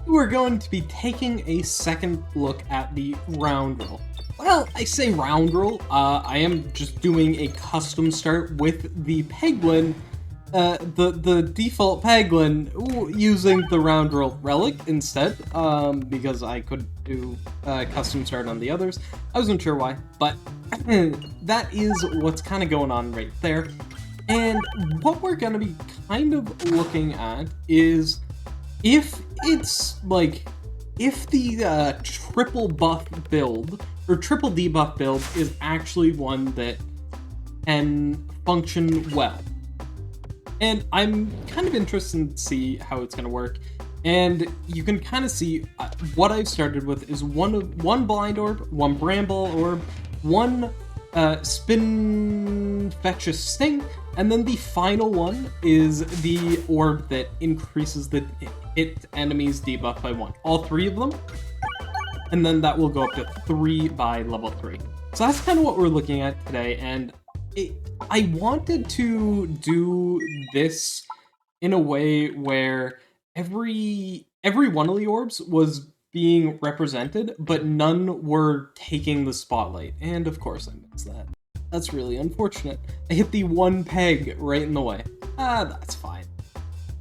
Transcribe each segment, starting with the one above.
we're going to be taking a second look at the round roll. Well, I say round roll, I am just doing a custom start with the Peglin, the default Peglin, using the round roll relic instead, because I could do custom start on the others. I wasn't sure why, but that is what's kind of going on right there. And what we're going to be kind of looking at is if it's like, if the triple buff build, or triple debuff build, is actually one that can function well. And I'm kind of interested to see how it's going to work. And you can kind of see what I've started with is one blind orb, one bramble orb, one spinfectious sting, and then the final one is the orb that increases the hit enemy's debuff by 1. All 3 of them, and then that will go up to 3 by level 3. So that's kind of what we're looking at today, and I wanted to do this in a way where every one of the orbs was being represented, but none were taking the spotlight. And of course I missed that. That's really unfortunate. I hit the one peg right in the way. That's fine.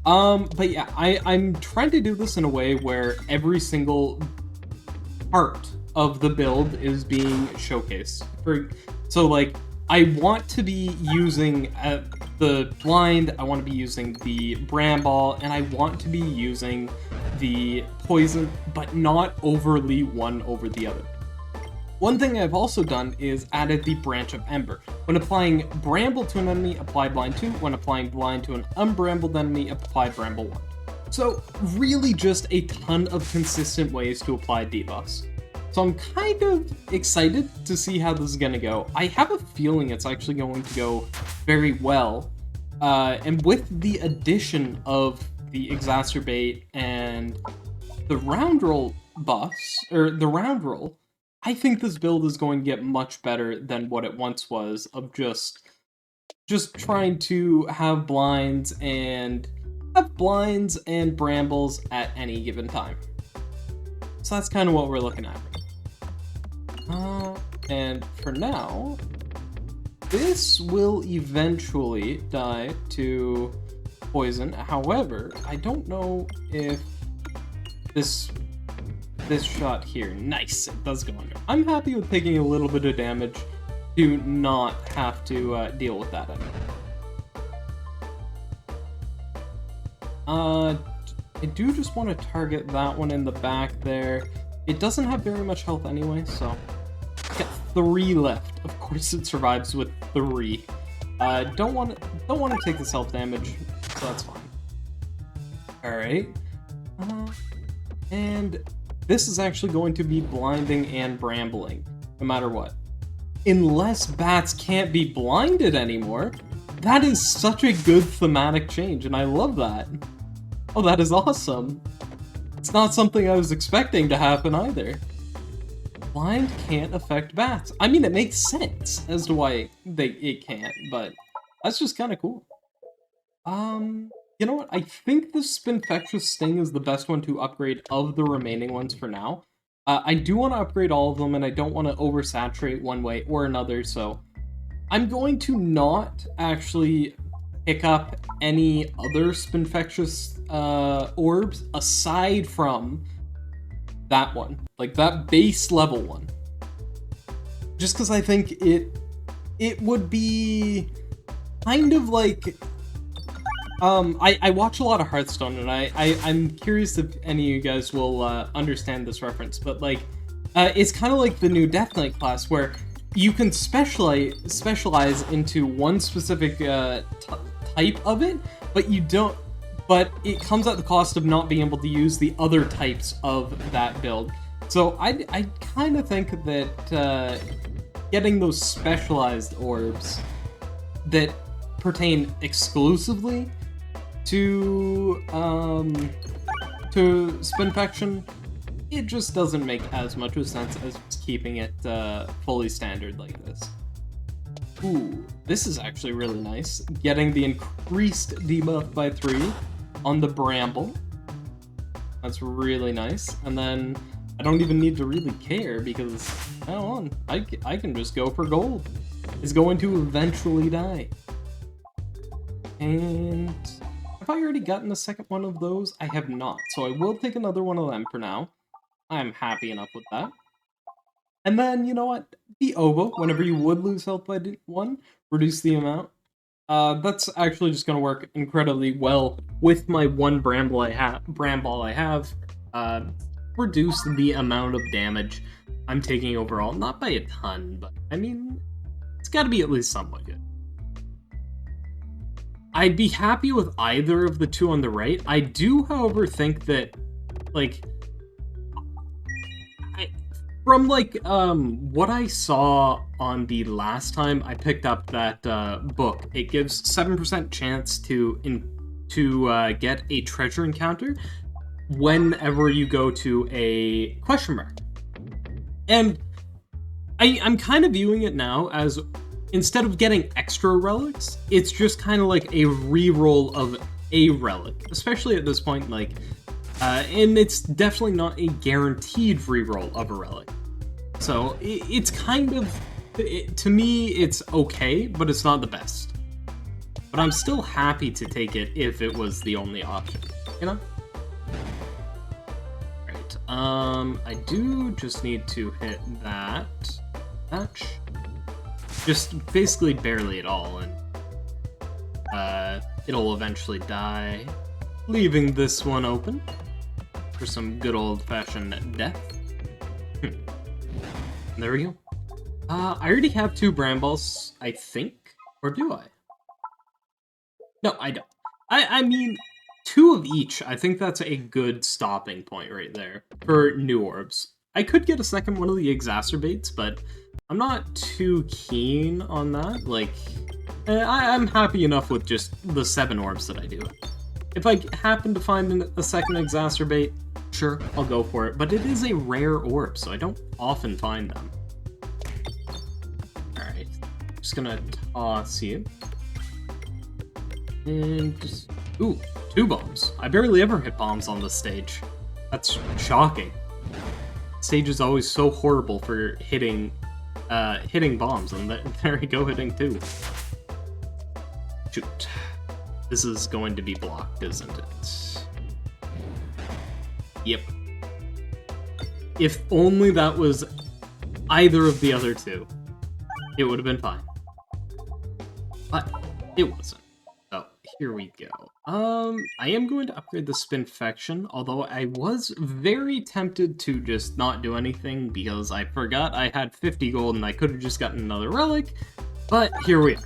But yeah, I'm trying to do this in a way where every single part of the build is being showcased. So like, I want to be using the blind, I want to be using the bramble, and I want to be using the poison, but not overly one over the other. One thing I've also done is added the Branch of Ember. When applying Bramble to an enemy, apply Blind 2. When applying Blind to an unbrambled enemy, apply Bramble 1. So really just a ton of consistent ways to apply debuffs. So I'm kind of excited to see how this is going to go. I have a feeling it's actually going to go very well. And with the addition of the Exacerbate and the round roll buffs, or the round roll, I think this build is going to get much better than what it once was of just trying to have blinds and brambles at any given time. So that's kind of what we're looking at. And for now, this will eventually die to poison. However, I don't know if this shot here, nice, it does go under. I'm happy with taking a little bit of damage to not have to deal with that anymore. I do just want to target that one in the back there. It doesn't have very much health anyway, so got 3 left. Of course, it survives with 3. Don't want to take this health damage, so that's fine. All right, and this is actually going to be blinding and brambling, no matter what. Unless bats can't be blinded anymore. That is such a good thematic change, and I love that. Oh, that is awesome. It's not something I was expecting to happen either. Blind can't affect bats. I mean, it makes sense as to why it can't, but that's just kind of cool. You know what? I think the Spinfectious Sting is the best one to upgrade of the remaining ones for now. I do want to upgrade all of them, and I don't want to oversaturate one way or another, so I'm going to not actually pick up any other Spinfectious orbs aside from that one, like that base level one. Just because I think it would be kind of like... I watch a lot of Hearthstone, and I'm curious if any of you guys will understand this reference, but like, it's kind of like the new Death Knight class, where you can specialize into one specific type of it, but you don't. But it comes at the cost of not being able to use the other types of that build. So I kind of think that getting those specialized orbs that pertain exclusively to Spinfection, it just doesn't make as much of sense as keeping it fully standard like this. Ooh, this is actually really nice. Getting the increased debuff by 3 on the Bramble. That's really nice. And then I don't even need to really care because, I can just go for gold. It's going to eventually die. And have I already gotten a second one of those? I have not, so I will take another one of them for now. I'm happy enough with that. And then, you know what? The oboe, whenever you would lose health by 1, reduce the amount. That's actually just going to work incredibly well with my one bramble I have. Reduce the amount of damage I'm taking overall. Not by a ton, but I mean, it's got to be at least somewhat good. I'd be happy with either of the two on the right. I do, however, think that, like, from, like, what I saw on the last time I picked up that book, it gives 7% chance to get a treasure encounter whenever you go to a question mark. And I'm kind of viewing it now as, instead of getting extra relics, it's just kind of like a reroll of a relic, especially at this point, like, and it's definitely not a guaranteed reroll of a relic. So it's kind of, to me, it's okay, but it's not the best. But I'm still happy to take it if it was the only option, you know? Right, I do just need to hit that. Just basically barely at all, and it'll eventually die, leaving this one open for some good old-fashioned death. There we go. I already have 2 brambles, I think, or do I? No, I don't. I mean, 2 of each. I think that's a good stopping point right there for new orbs. I could get a second one of the exacerbates, but I'm not too keen on that. Like, I'm happy enough with just the 7 orbs that I do. If I happen to find a second exacerbate, sure, I'll go for it. But it is a rare orb, so I don't often find them. Alright, just gonna toss you. And just... Ooh, 2 bombs. I barely ever hit bombs on this stage. That's shocking. Stage is always so horrible for hitting bombs, and there we go, hitting 2. Shoot. This is going to be blocked, isn't it? Yep. If only that was either of the other 2, it would have been fine. But it wasn't. So here we go. I am going to upgrade the Spinfection, although I was very tempted to just not do anything because I forgot I had 50 gold and I could have just gotten another relic, but here we are.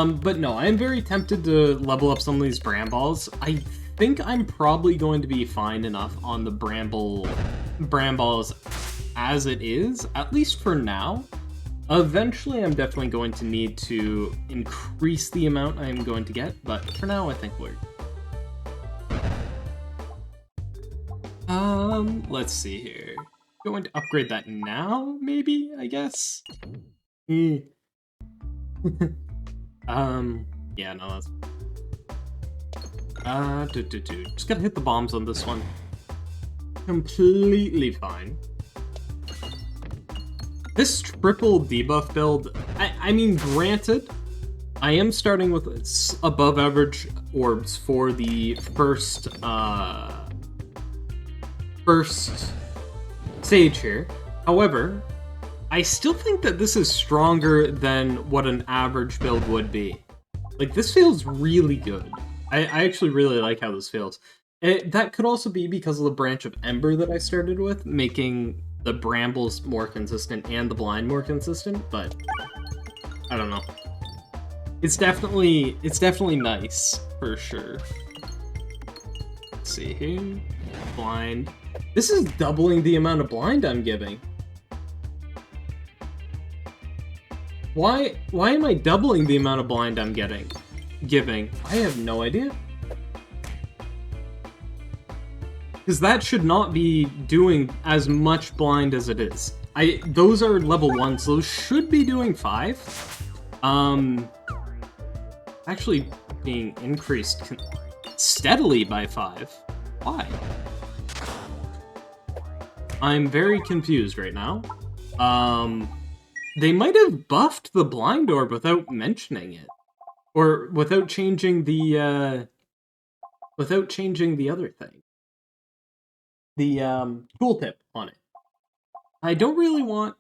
But no, I am very tempted to level up some of these bramballs. I think I'm probably going to be fine enough on the bramballs as it is, at least for now. Eventually, I'm definitely going to need to increase the amount I'm going to get, but for now, I think we're... Let's see here. Going to upgrade that now, maybe, I guess? Yeah, no, that's... Just gotta hit the bombs on this one. Completely fine. This triple debuff build, I mean, granted, I am starting with above average orbs for the first stage here. However, I still think that this is stronger than what an average build would be. Like, this feels really good. I actually really like how this feels. That could also be because of the branch of Ember that I started with, making the brambles more consistent and the blind more consistent, but I don't know. It's definitely nice, for sure. Let's see here. Blind. This is doubling the amount of blind I'm giving. Why am I doubling the amount of blind I'm giving? I have no idea. Because that should not be doing as much blind as it is. Those are level 1s, those should be doing 5. Actually being increased steadily by 5. Why? I'm very confused right now. They might have buffed the blind orb without mentioning it. Or without changing the other thing. The tooltip on it. I don't really want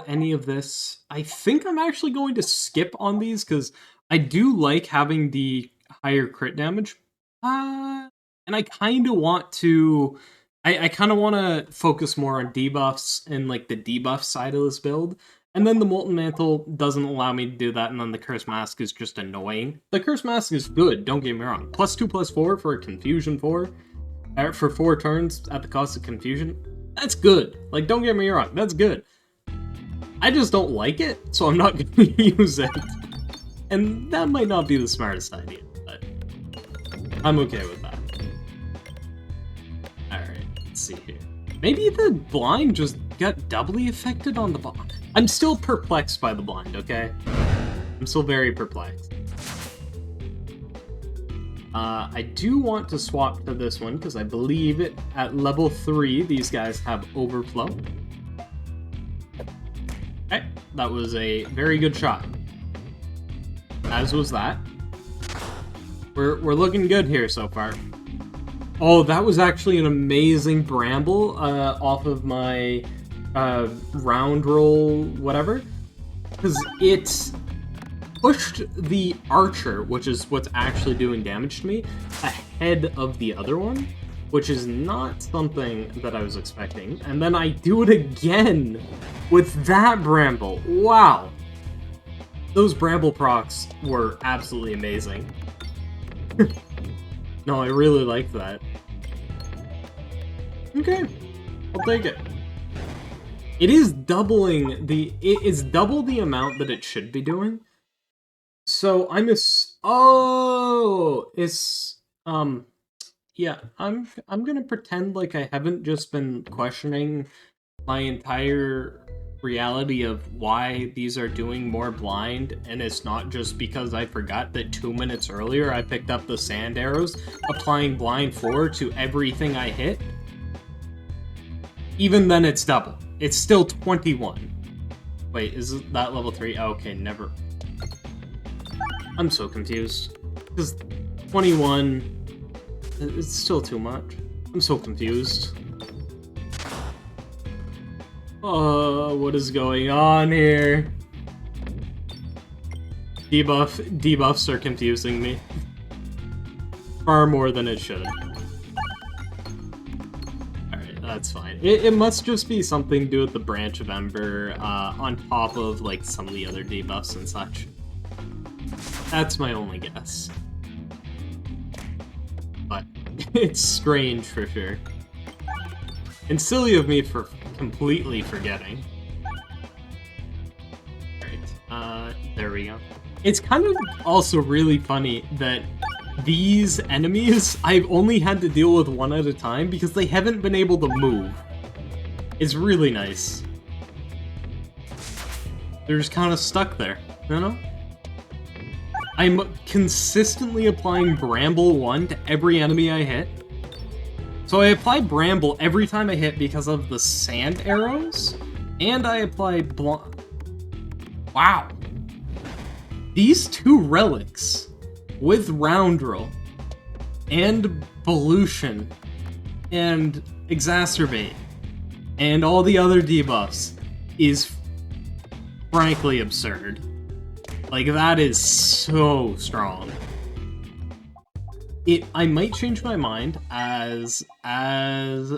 any of this. I think I'm actually going to skip on these because I do like having the higher crit damage. And I kind of want to... I kind of want to focus more on debuffs and like the debuff side of this build. And then the Molten Mantle doesn't allow me to do that, and then the Curse Mask is just annoying. The Curse Mask is good, don't get me wrong. +2/+4 for a Confusion 4. For 4 turns at the cost of Confusion. That's good. Like, don't get me wrong, that's good. I just don't like it, so I'm not going to use it. And that might not be the smartest idea, but I'm okay with that. Alright, let's see here. Maybe the blind just got doubly affected on the bottom. I'm still perplexed by the blind, okay? I'm still very perplexed. I do want to swap to this one, because I believe it at level 3, these guys have overflow. Okay, that was a very good shot. As was that. We're looking good here so far. Oh, that was actually an amazing bramble off of my round roll, whatever. Because it pushed the archer, which is what's actually doing damage to me, ahead of the other one, which is not something that I was expecting. And then I do it again with that bramble. Wow. Those bramble procs were absolutely amazing. No, I really like that. Okay, I'll take it. It is doubling it's double the amount that it should be doing. So yeah, I'm gonna pretend like I haven't just been questioning my entire reality of why these are doing more blind, and it's not just because I forgot that 2 minutes earlier I picked up the sand arrows, applying blind 4 to everything I hit. Even then it's double. It's still 21. Wait, is that level 3? Oh, okay, never. I'm so confused. Because 21, it's still too much. I'm so confused. Oh, what is going on here? Debuffs are confusing me. Far more than it should. Alright, that's fine. It must just be something to do with the Branch of Ember, on top of, like, some of the other debuffs and such. That's my only guess. But it's strange for sure. And silly of me for completely forgetting. Right, there we go. It's kind of also really funny that these enemies, I've only had to deal with one at a time because they haven't been able to move. It's really nice. They're just kind of stuck there, you know? I'm consistently applying Bramble 1 to every enemy I hit. So I apply Bramble every time I hit because of the sand arrows, and I apply Wow. These 2 relics, with Round Roll, and Pollution, and Exacerbate, and all the other debuffs, is frankly absurd. Like, that is so strong. I might change my mind as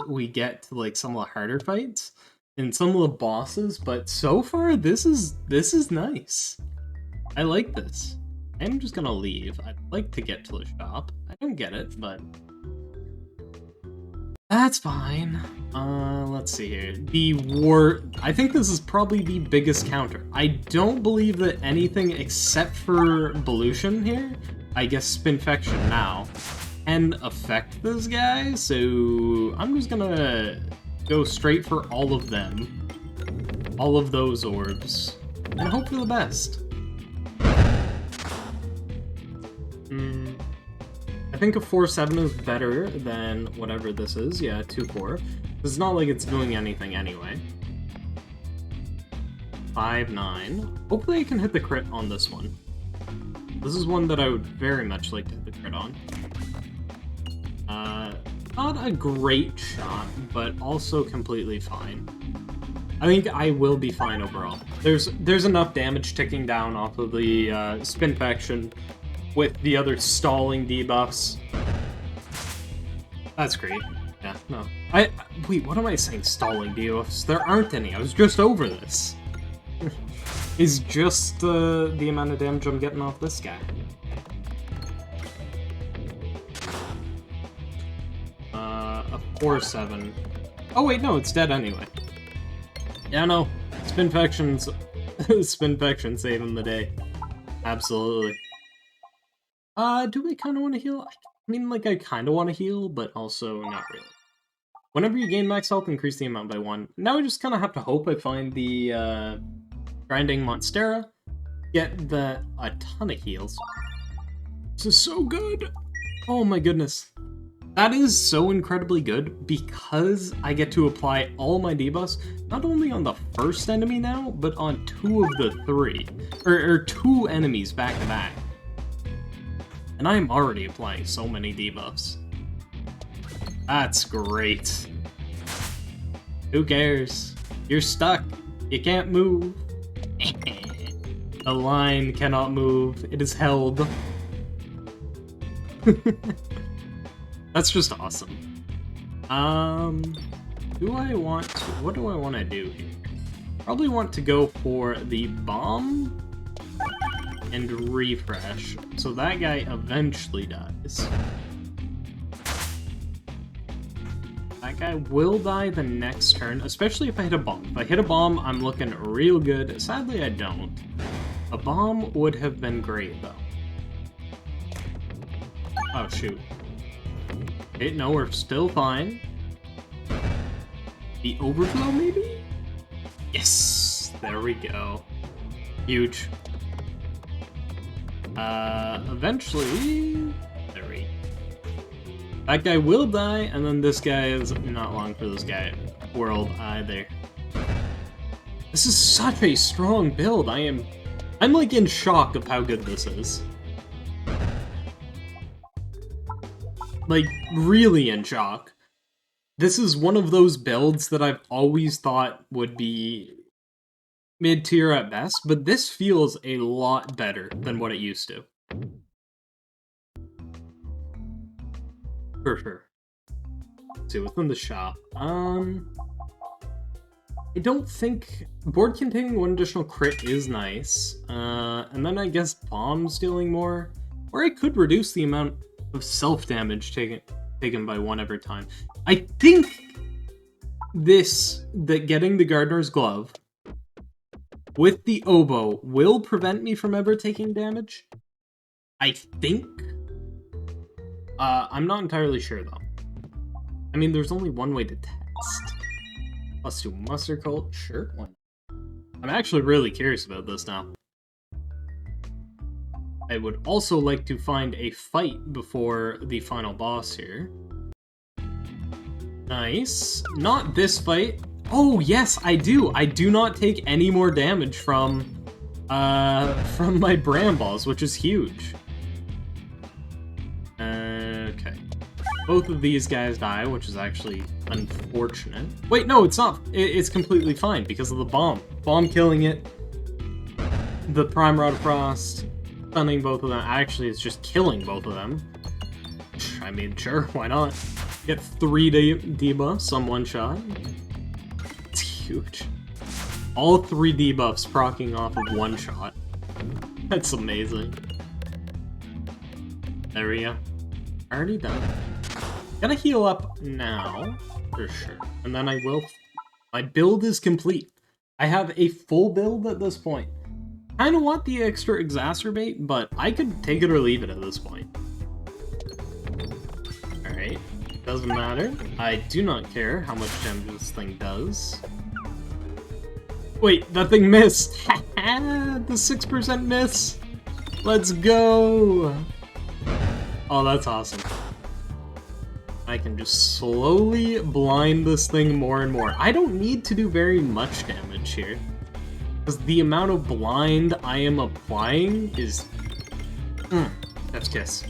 we get to like some of the harder fights and some of the bosses, but so far this is nice. I like this. I'm just gonna leave. I'd like to get to the shop. I don't get it, but that's fine. Let's see here. I think this is probably the biggest counter. I don't believe that anything except for Pollution here, I guess Spinfection now, can affect this guy, so I'm just gonna go straight for all of them. All of those orbs. And hope for the best. I think a 4-7 is better than whatever this is. Yeah, 2-4. It's not like it's doing anything anyway. 5-9. Hopefully I can hit the crit on this one. This is one that I would very much like to hit the crit on. Not a great shot, but also completely fine. I think I will be fine overall. There's enough damage ticking down off of the Spinfection with the other stalling debuffs. That's great. Yeah, no. Wait, what am I saying? Stalling debuffs? There aren't any. I was just over this. Is just the amount of damage I'm getting off this guy. A 4-7. Oh wait, no, it's dead anyway. Yeah, no. Spinfection's Spinfection saving the day. Absolutely. Do I kind of want to heal? I mean, like, I kind of want to heal, but also not really. Whenever you gain max health, increase the amount by 1. Now I just kind of have to hope I find the grinding Monstera, get a ton of heals. This is so good! Oh my goodness. That is so incredibly good because I get to apply all my debuffs, not only on the first enemy now, but on 2 of the 3. Or 2 enemies back to back. And I'm already applying so many debuffs. That's great. Who cares? You're stuck. You can't move. The line cannot move. It is held. That's just awesome. What do I want to do here? Probably want to go for the bomb and refresh, so that guy eventually dies. That guy will die the next turn, especially if I hit a bomb. If I hit a bomb, I'm looking real good. Sadly, I don't. A bomb would have been great, though. Oh, shoot. Okay, no, we're still fine. The overflow, maybe? Yes! There we go. Huge. Eventually... There we go. That guy will die, and then this guy is not long for this guy world either. This is such a strong build. I'm like in shock of how good this is. Like, really in shock. This is one of those builds that I've always thought would be mid-tier at best, but this feels a lot better than what it used to. For sure. Let's see, what's in the shop? I don't think... Board containing 1 additional crit is nice. And then I guess bombs dealing more. Or I could reduce the amount of self-damage taken by 1 every time. I think that getting the Gardener's Glove with the oboe will prevent me from ever taking damage. I think. I'm not entirely sure, though. I mean, there's only one way to test. +2 Muster Cult, sure. I'm actually really curious about this now. I would also like to find a fight before the final boss here. Nice. Not this fight. Oh, yes, I do. I do not take any more damage from my Bramballs, which is huge. Okay. Both of these guys die, which is actually unfortunate. Wait, no, it's not. It's completely fine because of the bomb. Bomb killing it. The Prime Rod of Frost. Stunning both of them. Actually, it's just killing both of them. I mean, sure, why not? Get 3 debuffs on 1 shot. It's huge. All 3 debuffs proccing off of 1 shot. That's amazing. There we go. Already done. Gonna heal up now, for sure. And then I will... My build is complete. I have a full build at this point. Kinda want the extra exacerbate, but I could take it or leave it at this point. Alright. Doesn't matter. I do not care how much damage this thing does. Wait, that thing missed! The 6% miss! Let's go! Oh, that's awesome. I can just slowly blind this thing more and more. I don't need to do very much damage here, because the amount of blind I am applying is... That's kiss.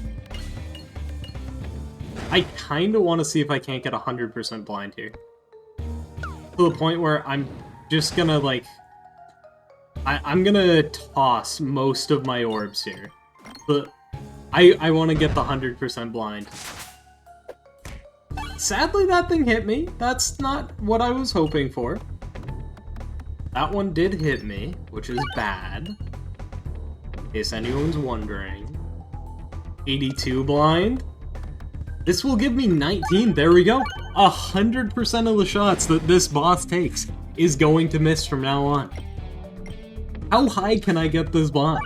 I kind of want to see if I can't get 100% blind here. To the point where I'm just gonna, like... I'm gonna toss most of my orbs here. But I want to get the 100% blind. Sadly, that thing hit me. That's not what I was hoping for. That one did hit me, which is bad. In case anyone's wondering. 82 blind. This will give me 19. There we go. 100% of the shots that this boss takes is going to miss from now on. How high can I get this blind?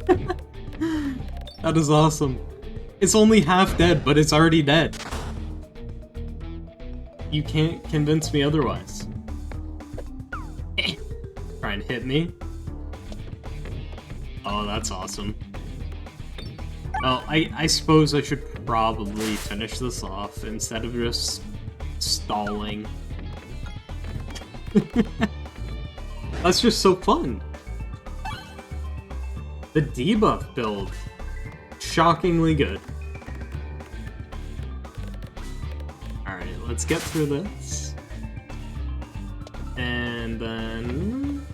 That is awesome. It's only half dead, but it's already dead. You can't convince me otherwise. Try and hit me. Oh, that's awesome. Well, I suppose I should probably finish this off instead of just stalling. That's just so fun. The debuff build. Shockingly good. Alright, let's get through this. And then...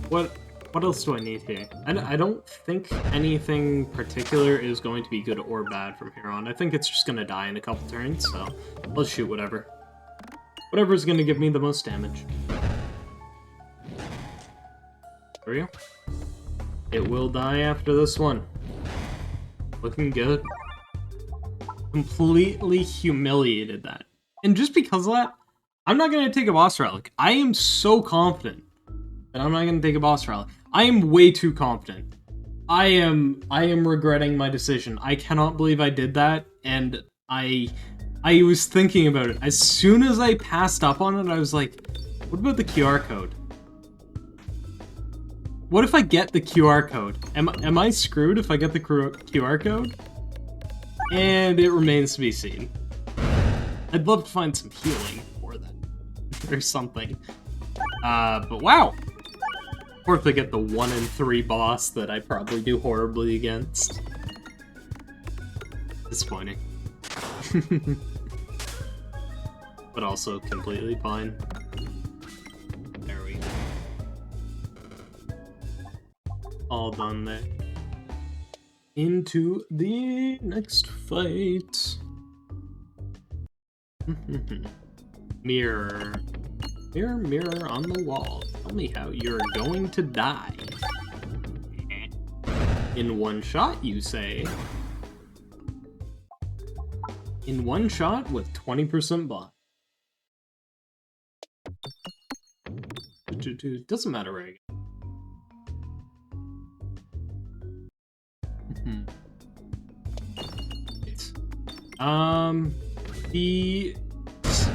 What else do I need here? I don't think anything particular is going to be good or bad from here on. I think it's just gonna die in a couple turns, so let's shoot whatever. Whatever's gonna give me the most damage. There we go. It will die after this one. Looking good. Completely humiliated that. And just because of that, I'm not going to take a boss relic. I am so confident that I'm not going to take a boss relic. I am way too confident. I am regretting my decision. I cannot believe I did that, and I was thinking about it. As soon as I passed up on it, I was like, what about the QR code? What if I get the QR code? Am I screwed if I get the QR code? And it remains to be seen. I'd love to find some healing for that. Or something. But wow! Or if I get the 1 in 3 boss that I probably do horribly against. Disappointing. But also completely fine. There we go. All done there. Into the next fight. Mirror. Mirror, mirror on the wall. Tell me how you're going to die. In one shot, you say. In one shot with 20% blind. Doesn't matter where I go. The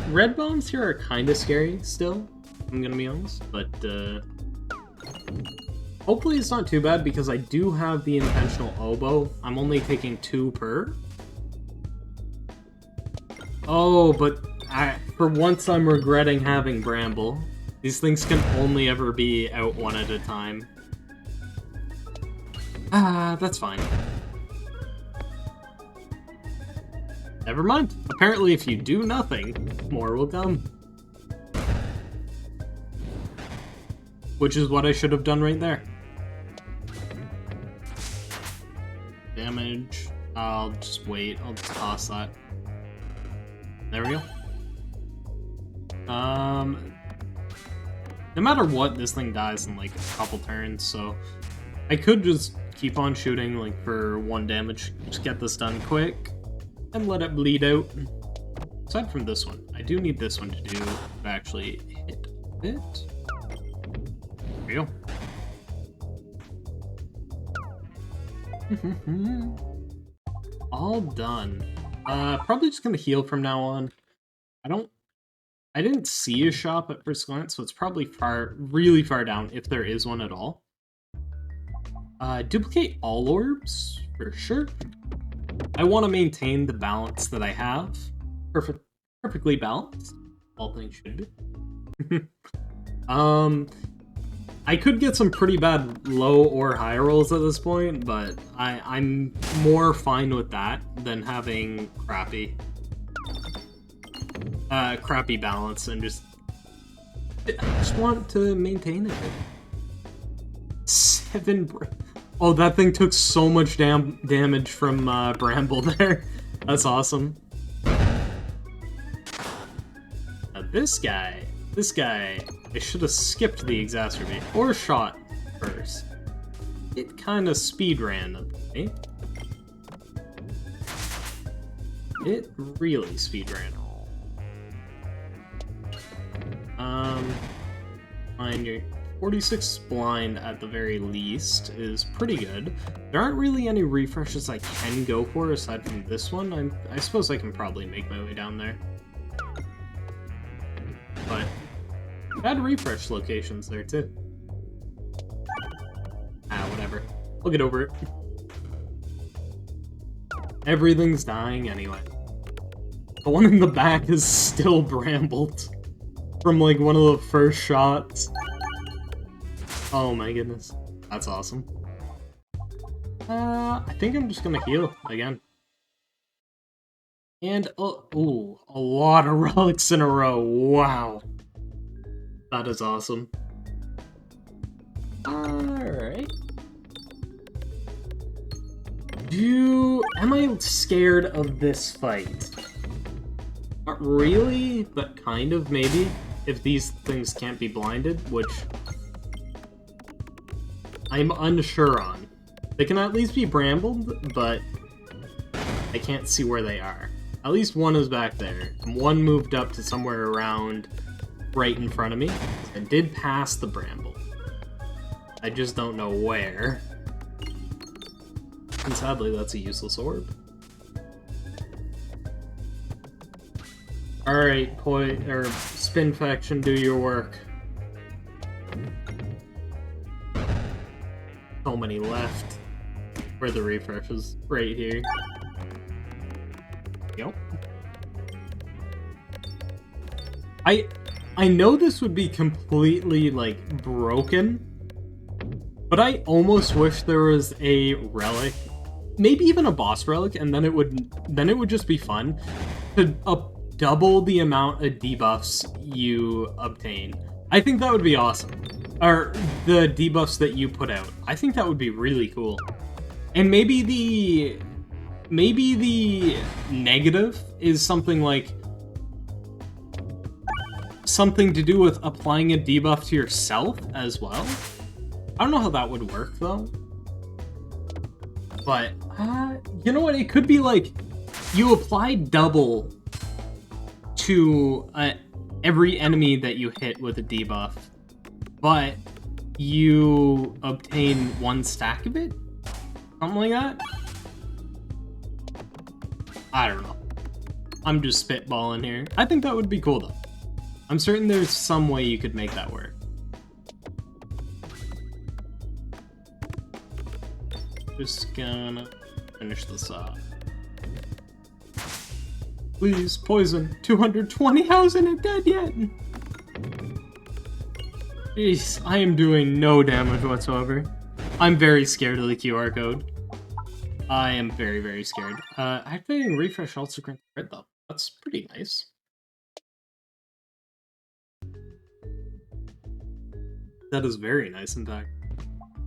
red bombs here are kind of scary still, I'm gonna be honest, but hopefully it's not too bad because I do have the intentional oboe. I'm only taking 2 per. Oh, but for once I'm regretting having Bramble. These things can only ever be out 1 at a time. That's fine. Never mind. Apparently if you do nothing, more will come. Which is what I should have done right there. Damage. I'll just wait. I'll toss that. There we go. No matter what, this thing dies in like a couple turns, so I could just keep on shooting like for 1 damage. Just get this done quick. And let it bleed out. Aside from this one, I do need this one to actually hit it. There we go. All done. Probably just gonna heal from now on. I didn't see a shop at first glance, so it's probably really far down, if there is one at all. Duplicate all orbs, for sure. I want to maintain the balance that I have. Perfectly balanced. All things should be. I could get some pretty bad low or high rolls at this point, but I'm more fine with that than having crappy balance, and I just want to maintain it. 7. Oh, that thing took so much damage from Bramble there. That's awesome. Now this guy, I should have skipped the exacerbate or shot first. It kind of speed ran up to me. It really speed ran. Mind you, 46 blind at the very least is pretty good. There aren't really any refreshes I can go for aside from this one. I suppose I can probably make my way down there. But bad refresh locations there too. Whatever. I'll get over it. Everything's dying anyway. The one in the back is still brambled from like one of the first shots. Oh my goodness. That's awesome. I think I'm just gonna heal again. And, ooh, a lot of relics in a row. Wow. That is awesome. Alright. Am I scared of this fight? Not really, but kind of, maybe. If these things can't be blinded, which I'm unsure on. They can at least be brambled, but I can't see where they are. At least one is back there, and one moved up to somewhere around right in front of me. I did pass the bramble. I just don't know where. And sadly, that's a useless orb. Alright, Spin Faction, do your work. So many left. Where the refreshes? Right here. Yep. I know this would be completely, like, broken, but I almost wish there was a relic, maybe even a boss relic, and then it would just be fun to double the amount of debuffs you obtain. I think that would be awesome. Or the debuffs that you put out. I think that would be really cool. And maybe the negative is something like something to do with applying a debuff to yourself as well. I don't know how that would work though. But you know what? It could be like you apply double to every enemy that you hit with a debuff, but you obtain 1 stack of it? Something like that? I don't know. I'm just spitballing here. I think that would be cool though. I'm certain there's some way you could make that work. Just gonna finish this off. Please, poison. 220, how isn't it dead yet? Jeez, I am doing no damage whatsoever. I'm very scared of the QR code. I am very, very scared. Activating refresh also grants crit though. That's pretty nice. That is very nice, in fact.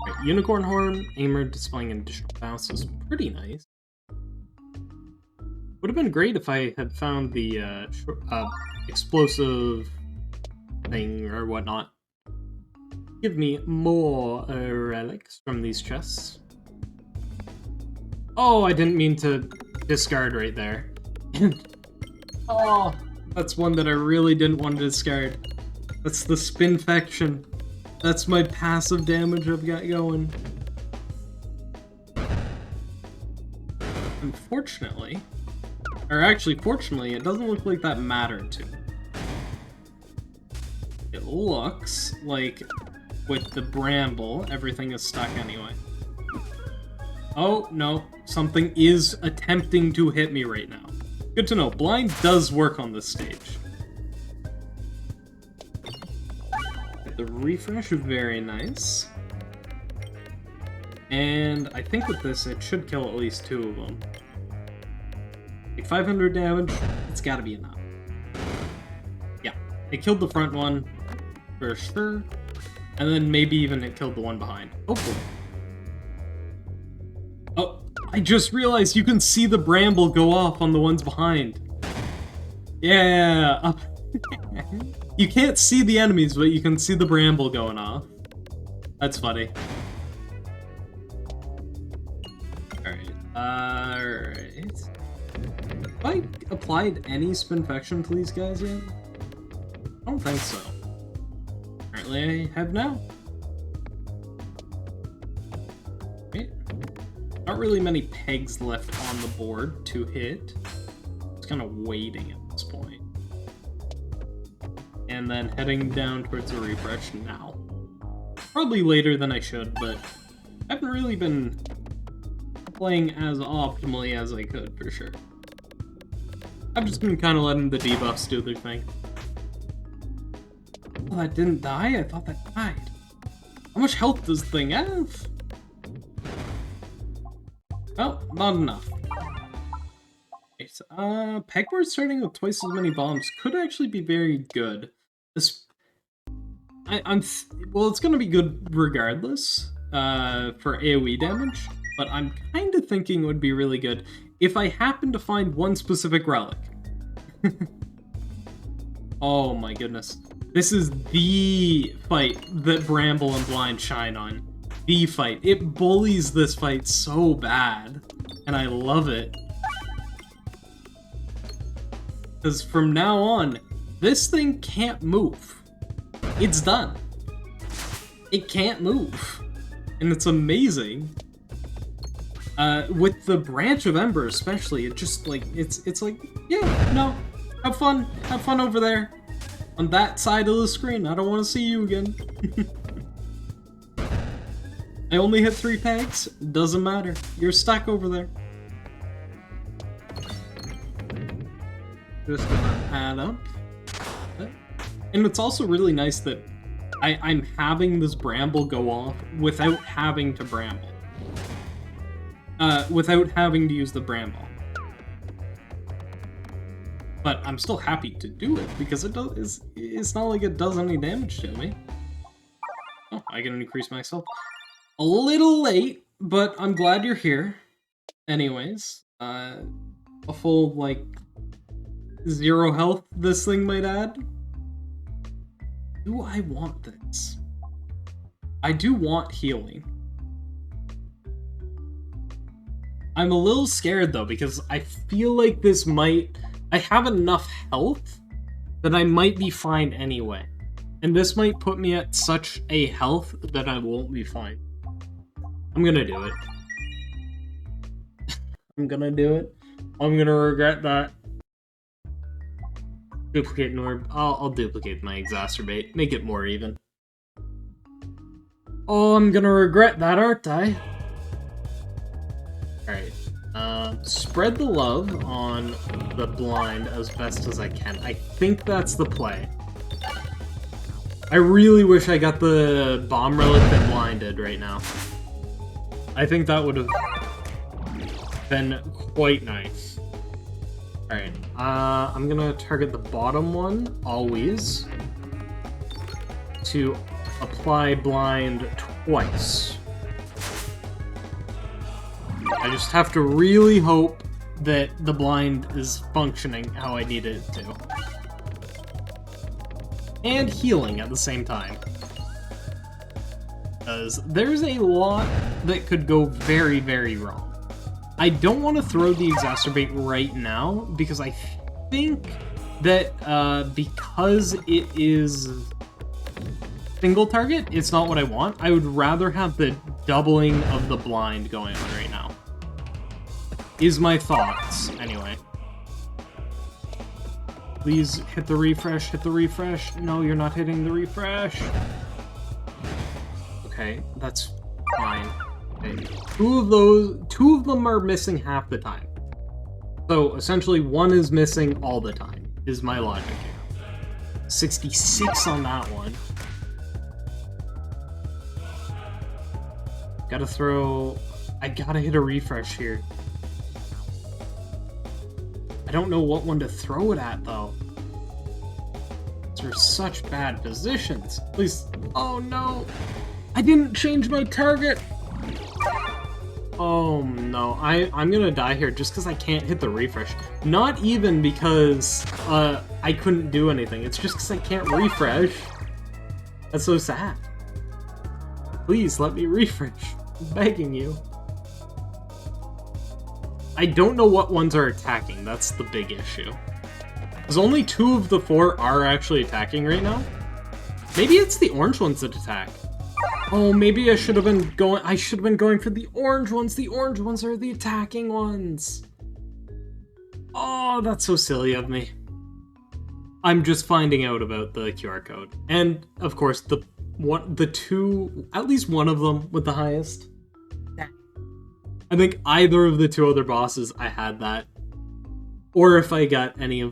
Right, Unicorn Horn, Aimer displaying an additional bounce is pretty nice. Would have been great if I had found the explosive thing or whatnot. Give me more relics from these chests. Oh, I didn't mean to discard right there. Oh, that's one that I really didn't want to discard. That's the Spin Faction. That's my passive damage I've got going. Unfortunately, or actually fortunately, it doesn't look like that mattered to me. It looks like with the bramble, everything is stuck anyway. Oh, no. Something is attempting to hit me right now. Good to know. Blind does work on this stage. The refresh, very nice. And I think with this, it should kill at least 2 of them. Like 500 damage, it's gotta be enough. Yeah, it killed the front one, for sure. And then maybe even it killed the one behind. Hopefully. Oh, I just realized you can see the bramble go off on the ones behind. Yeah, you can't see the enemies, but you can see the bramble going off. That's funny. Alright. Have I applied any Spinfection to these guys yet? I don't think so. Apparently I have now. Right. Not really many pegs left on the board to hit. Just kind of waiting at this point. And then heading down towards the refresh now. Probably later than I should, but I haven't really been playing as optimally as I could, for sure. I've just been kind of letting the debuffs do their thing. Oh, that didn't die? I thought that died. How much health does the thing have? Oh, not enough. Okay, so, Pegboard starting with twice as many bombs could actually be very good. This, well, it's gonna be good regardless, for AoE damage. But I'm kind of thinking it would be really good if I happen to find one specific relic. Oh my goodness. This is the fight that Bramble and Blind shine on. The fight. It bullies this fight so bad. And I love it. Because from now on, this thing can't move. It's done. It can't move. And it's amazing. With the Branch of Ember especially, it just, like, it's like, yeah, no, have fun over there, on that side of the screen, I don't want to see you again. I only hit 3 pegs, doesn't matter, you're stuck over there. Just gonna add up. And it's also really nice that I'm having this Bramble go off without having to Bramble. Without having to use the Bramble. But I'm still happy to do it, because it's not like it does any damage to me. Oh, I can increase myself. A little late, but I'm glad you're here. Anyways, a full, like, 0 health this thing might add. Do I want this? I do want healing. I'm a little scared though, because I feel like this might... I have enough health that I might be fine anyway. And this might put me at such a health that I won't be fine. I'm gonna do it. I'm gonna do it. I'm gonna regret that. Duplicate an orb. I'll duplicate my exacerbate. Make it more even. Oh, I'm gonna regret that, aren't I? Alright. Spread the love on the blind as best as I can. I think that's the play. I really wish I got the bomb relic that blinded right now. I think that would have been quite nice. Alright, I'm gonna target the bottom one, always, to apply blind twice. I just have to really hope that the blind is functioning how I need it to. And healing at the same time. Because there's a lot that could go very, very wrong. I don't want to throw the exacerbate right now, because I think that because it is single target, it's not what I want. I would rather have the doubling of the blind going on right now. Is my thoughts, anyway. Please hit the refresh, hit the refresh. No, you're not hitting the refresh. Okay, that's fine. Okay. Two of them are missing half the time. So essentially one is missing all the time, is my logic here. 66 on that one. Gotta throw... I gotta hit a refresh here. I don't know what one to throw it at, though. These are such bad positions. At least... Oh, no! I didn't change my target! Oh, no. I'm gonna die here just because I can't hit the refresh. Not even because I couldn't do anything. It's just because I can't refresh. That's so sad. Please, let me refresh. I'm begging you. I don't know what ones are attacking. That's the big issue. Because only 2 of the 4 are actually attacking right now. Maybe it's the orange ones that attack. Oh, maybe I should have been going for the orange ones. The orange ones are the attacking ones. Oh, that's so silly of me. I'm just finding out about the QR code. And of course, the 2, at least one of them with the highest. I think either of the 2 other bosses, I had that. Or if I got any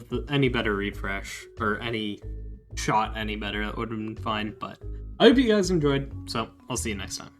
better refresh, or any shot any better, that would have been fine, but I hope you guys enjoyed, so I'll see you next time.